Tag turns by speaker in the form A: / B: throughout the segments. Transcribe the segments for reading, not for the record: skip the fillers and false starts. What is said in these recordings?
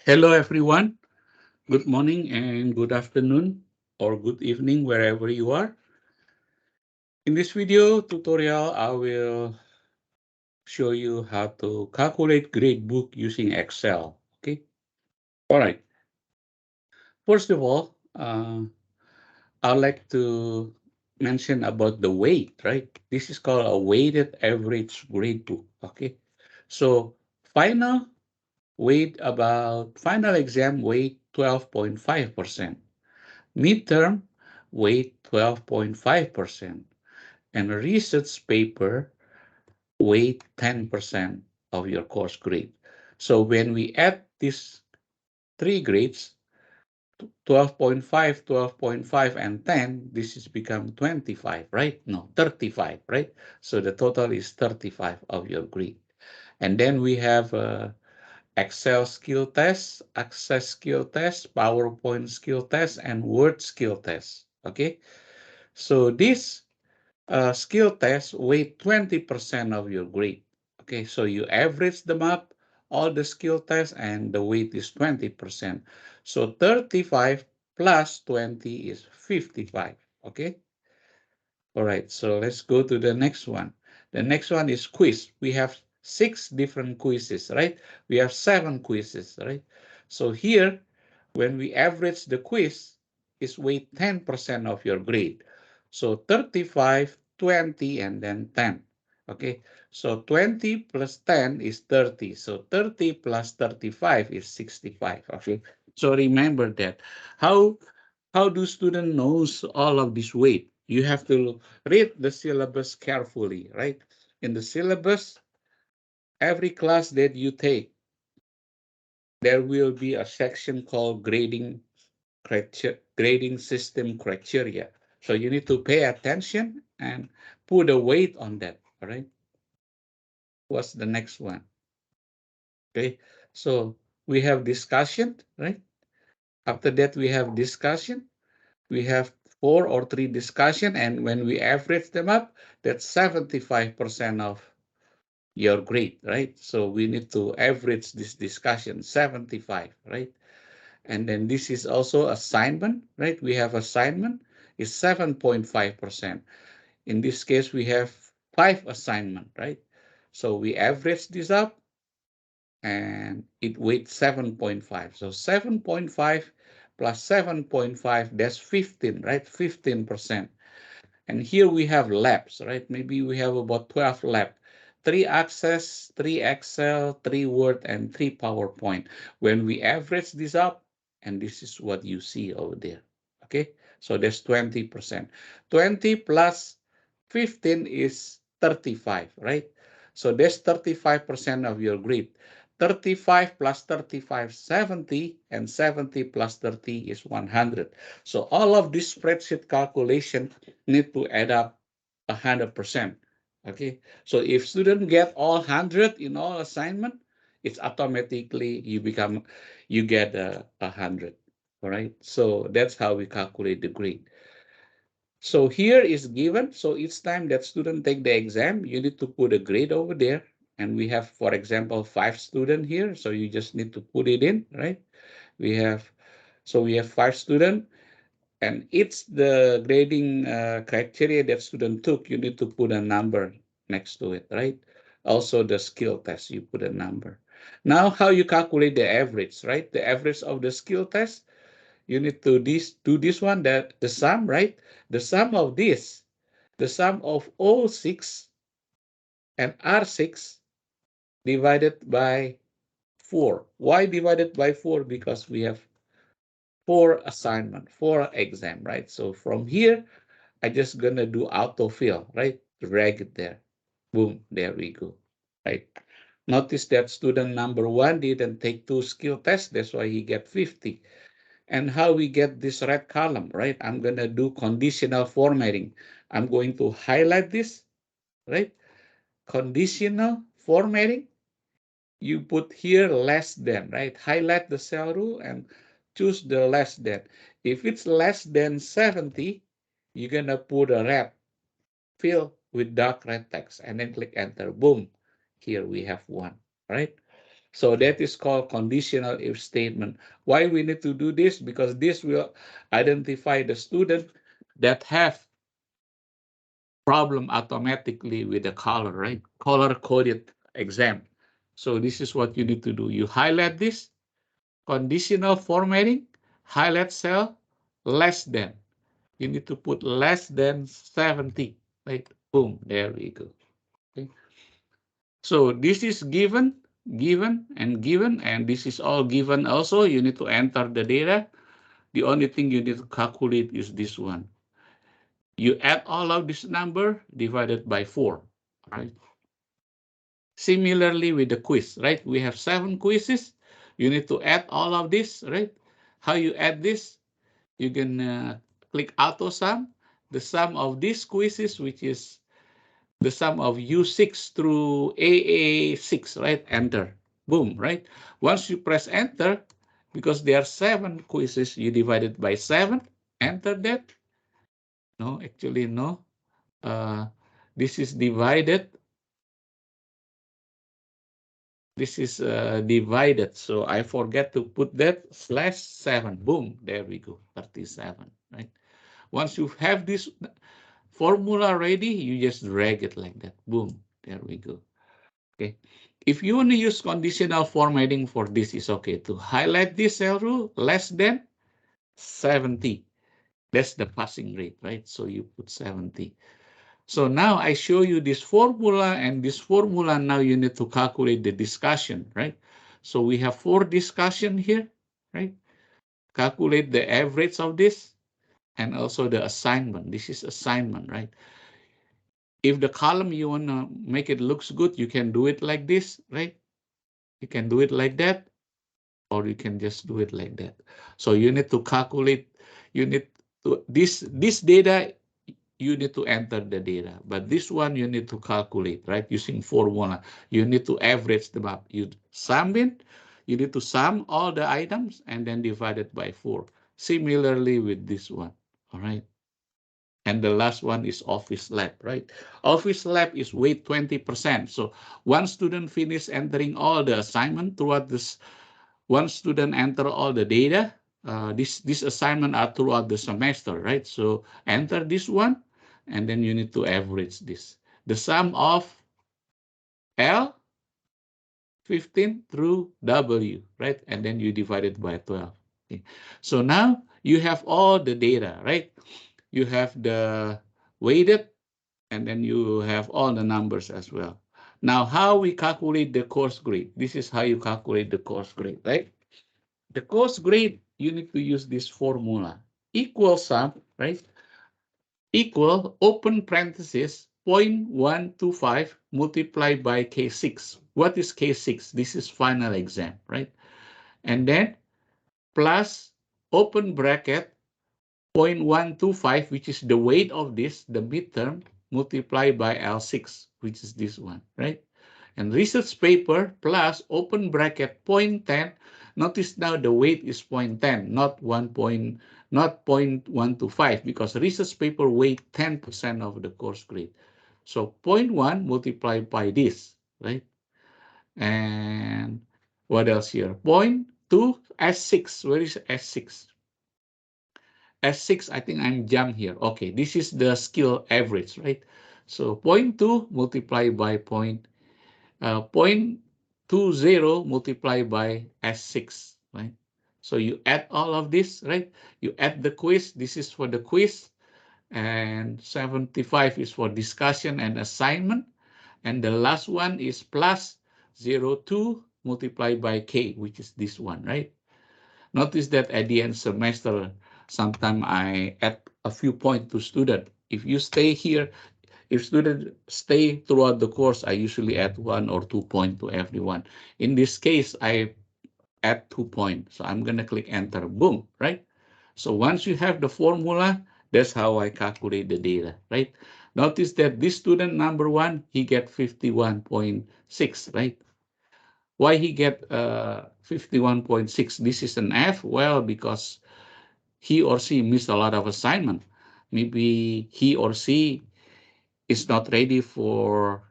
A: Hello, everyone. Good morning and good afternoon or good evening, wherever you are. In this video tutorial, I will show you how to calculate gradebook using Excel. Okay. All right. First of all, I'd like to mention about the weight, right? This is called a weighted average gradebook. Okay. So final final exam weight 12.5%. Midterm weight 12.5%, and research paper weight 10% of your course grade. So when we add these three grades, 12.5, 12.5, and 10, this is become 25, right? No, 35, right? So the total is 35 of your grade. And then we have Excel skill test, Access skill test, PowerPoint skill test, and Word skill test. Okay. So this skill test weigh 20% of your grade. Okay, so you average them up, all the skill tests, and the weight is 20%. So 35 plus 20 is 55. Okay, all right, so let's go to the next one. The next one is quiz. We have 6 different quizzes, right? We have 7 quizzes, right? So here, when we average the quiz, is weight 10% of your grade. So 35, 20, and then 10. Okay, so 20 plus 10 is 30. So 30 plus 35 is 65. Okay, so remember that. How how do students knows all of this weight? You have to read the syllabus carefully, right? In the syllabus, every class that you take, there will be a section called grading system criteria. So you need to pay attention and put a weight on that. All right. What's the next one? Okay. So we have discussion, right? After that, we have discussion. We have 4 or 3 discussion, and when we average them up, that's 75% of your grade, right? So we need to average this discussion 75, right? And then this is also assignment, right? We have assignment is 7.5%. In this case, we have 5 assignment, right? So we average this up and it weighs 7.5. So 7.5 plus 7.5, that's 15, right? 15%. And here we have labs, right? Maybe we have about 12 lab. 3 Access, 3 Excel, 3 Word, and 3 PowerPoint. When we average this up, and this is what you see over there. Okay, so that's 20%. 20 plus 15 is 35, right? So that's 35% of your grade. 35 plus 35, 70, and 70 plus 30 is 100. So all of this spreadsheet calculation need to add up 100%. Okay, so if student get all 100 in all assignment, it's automatically you get 100. All right, so that's how we calculate the grade. So here is given. So each time that student take the exam, you need to put a grade over there. And we have, for example, 5 students here. So you just need to put it in, right? We have, so we have 5 students, and it's the grading criteria that student took. You need to put a number next to it, right? Also the skill test, you put a number. Now, how you calculate the average, right? The average of the skill test, you need to do this one, that the sum, right? The sum of this, the sum of O6 and R6 divided by 4. Why divided by 4? Because we have 4 assignment, 4 exam, right? So from here, I just gonna do autofill, right? Drag it there. Boom, there we go, right? Notice that student number 1 didn't take 2 skill tests. That's why he get 50. And how we get this red column, right? I'm gonna do conditional formatting. I'm going to highlight this, right? Conditional formatting. You put here less than, right? Highlight the cell rule and choose the less than. If it's less than 70, you're gonna put a red fill with dark red text and then click enter. Boom, here we have 1, right? So that is called conditional if statement. Why we need to do this? Because this will identify the student that have problem automatically with the color, right? Color coded exam. So this is what you need to do. You highlight this, conditional formatting, highlight cell, less than. You need to put less than 70, right? Boom, there we go. Okay. So this is given, given, and this is all given also. You need to enter the data. The only thing you need to calculate is this one. You add all of this number divided by 4, right? Similarly with the quiz, right? We have 7 quizzes. You need to add all of this, right? How you add this? You can click auto sum. The sum of these quizzes, which is the sum of U6 through AA6, right? Enter. Boom, right? Once you press enter, because there are 7 quizzes, you divide it by 7. Enter that. No, actually, no. This is divided. This is divided. So I forget to put that /7. Boom, there we go, 37, right? Once you have this formula ready, you just drag it like that. Boom, there we go. Okay. If you want to use conditional formatting for this, is okay to highlight this cell rule less than 70. That's the passing rate, right? So you put 70. So now I show you this formula, and this formula now you need to calculate the discussion, right? So we have 4 discussion here, right? Calculate the average of this and also the assignment. This is assignment, right? If the column you want to make it looks good, you can do it like this, right? You can do it like that, or you can just do it like that. So you need to calculate, you need to, this data, you need to enter the data, but this one you need to calculate, right? Using formula, you need to average them up. You sum it, you need to sum all the items and then divide it by 4. Similarly with this one, all right? And the last one is Office Lab, right? Office Lab is weight 20%. So one student finish entering all the assignment throughout this, one student enter all the data. This assignment are throughout the semester, right? So enter this one, and then you need to average this. The sum of L, 15 through W, right? And then you divide it by 12. Okay. So now you have all the data, right? You have the weighted, and then you have all the numbers as well. Now, how we calculate the course grade? This is how you calculate the course grade, right? The course grade, you need to use this formula. Equal sum, right? Equal, open parenthesis, 0.125 multiplied by K6. What is K6? This is final exam, right? And then plus, open bracket, 0.125, which is the weight of this, the midterm, multiplied by L6, which is this one, right? And research paper plus open bracket 0.10. Notice now the weight is 0.10, not 0.125, because research paper weight 10% of the course grade. So 0.1 multiplied by this, right? And what else here? 0.2 S6. Where is S6? S6, I think I'm jump here. Okay, this is the skill average, right? So 0.2 multiplied by 0.20 multiplied by S6, right? So you add all of this, right? You add the quiz. This is for the quiz. And 75 is for discussion and assignment. And the last one is plus 0.2 multiplied by K, which is this one, right? Notice that at the end semester, sometimes I add a few points to student. If you stay here, if students stay throughout the course, I usually add 1 or 2 points to everyone. In this case, I add 2 points. So I'm going to click enter. Boom, right? So once you have the formula, that's how I calculate the data, right? Notice that this student number 1, he get 51.6, right? Why he get 51.6? This is an F. Well, because he or she missed a lot of assignment. Maybe he or she is not ready for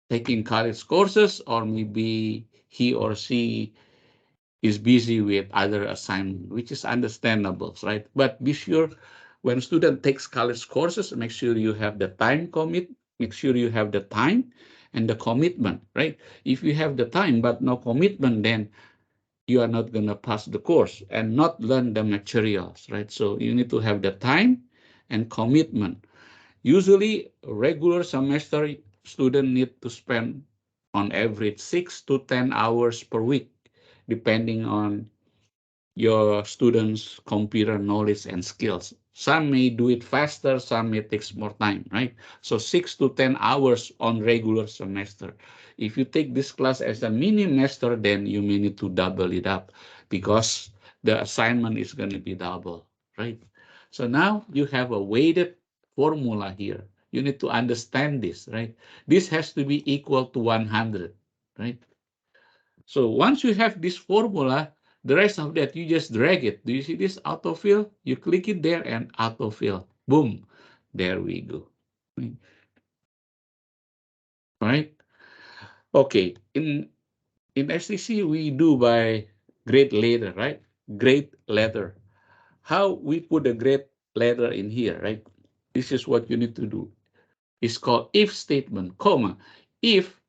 A: taking college courses, or maybe he or she is busy with other assignment, which is understandable, right? But be sure when student takes college courses, make sure you have the time commit, make sure you have the time and the commitment, right? If you have the time but no commitment, then you are not going to pass the course and not learn the materials, right? So you need to have the time and commitment. Usually, regular semester student need to spend on average 6 to 10 hours per week, depending on your students' computer knowledge and skills. Some may do it faster, some may take more time, right? So 6 to 10 hours on regular semester. If you take this class as a mini master, then you may need to double it up because the assignment is going to be double, right? So now you have a weighted formula here. You need to understand this, right? This has to be equal to 100, right? So once you have this formula, the rest of that, you just drag it. Do you see this autofill? You click it there and autofill. Boom. There we go. All right. Okay. In STC, we do by grade letter, right? Grade letter. How we put a grade letter in here, right? This is what you need to do. It's called if statement, comma. If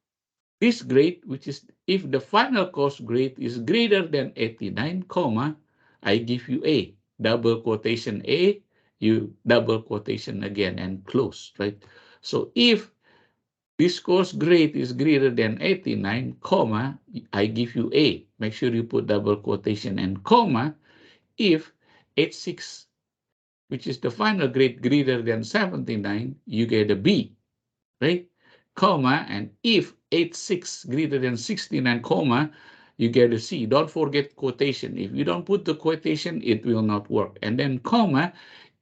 A: this grade, which is if the final course grade is greater than 89, comma, I give you A, double quotation A, you double quotation again and close, right? So if this course grade is greater than 89, comma, I give you A. Make sure you put double quotation and comma. If 86, which is the final grade greater than 79, you get a B, right? Comma, and if 86 greater than 69, comma, you get a C. Don't forget quotation. If you don't put the quotation, it will not work. And then comma,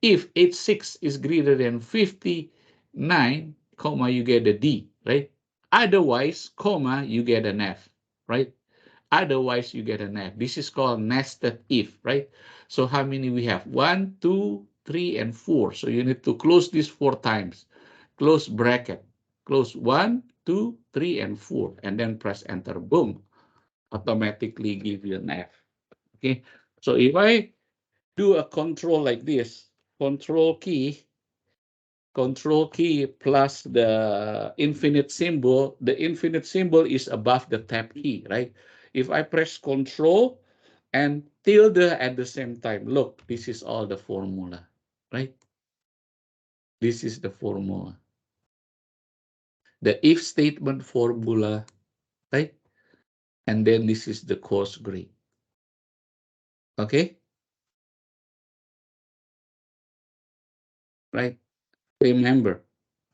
A: if 86 is greater than 59, comma, you get a D, right? Otherwise, comma, you get an F, right? Otherwise, you get an F. This is called nested if, right? So how many we have? 1, 2, 3, and 4. So you need to close this 4 times. Close bracket. Close 1, 2, 3, and 4. And then press enter. Boom. Automatically give you an F. Okay. So if I do a control like this, control key plus the infinite symbol is above the tab key, right? If I press control and tilde at the same time, look, this is all the formula, right? This is the formula. The if statement formula, right? And then this is the course grade. Okay? Right? Remember,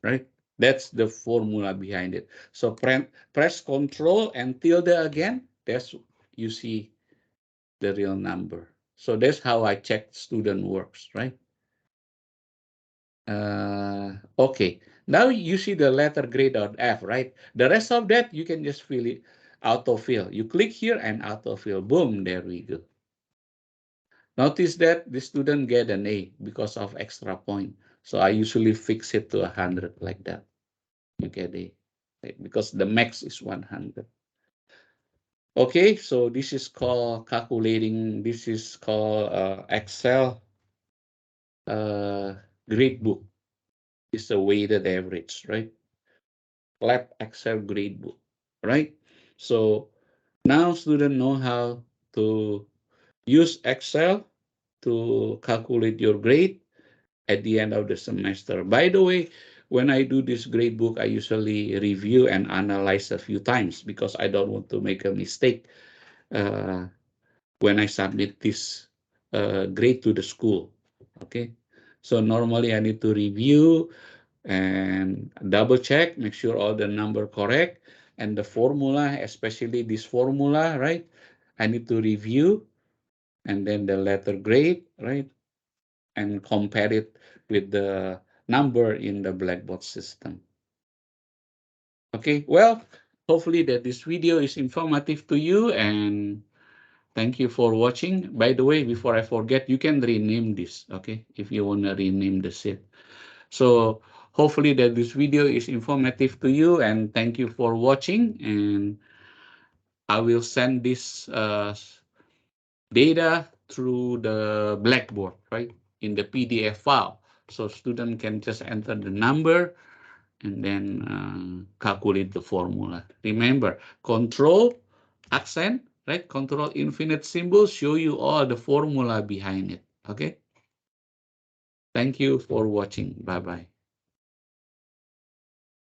A: right? That's the formula behind it. So press control and tilde again. That's you see the real number. So that's how I check student works, right? Okay. Now you see the letter grade on F, right? The rest of that, you can just fill it, autofill. You click here and autofill. Boom, there we go. Notice that the student get an A because of extra point. So I usually fix it to 100 like that. You get A, right? Because the max is 100. Okay, so this is called calculating. This is called Excel gradebook. It's a weighted average, right? Lab Excel gradebook, right? So now students know how to use Excel to calculate your grade at the end of the semester. By the way, when I do this gradebook, I usually review and analyze a few times because I don't want to make a mistake uh, when I submit this grade to the school. Okay, so normally I need to review and double check, make sure all the number correct, and the formula, especially this formula, right? I need to review, and then the letter grade, right? And compare it with the number in the Blackboard system. Okay, well, hopefully that this video is informative to you, and thank you for watching. By the way, before I forget, you can rename this, okay? If you want to rename the sheet. So hopefully that this video is informative to you, and thank you for watching, and I will send this data through the Blackboard, right? In the PDF file. So student can just enter the number and then calculate the formula. Remember, control accent, right? Control infinite symbol show you all the formula behind it. Okay. Thank you for watching. Bye-bye.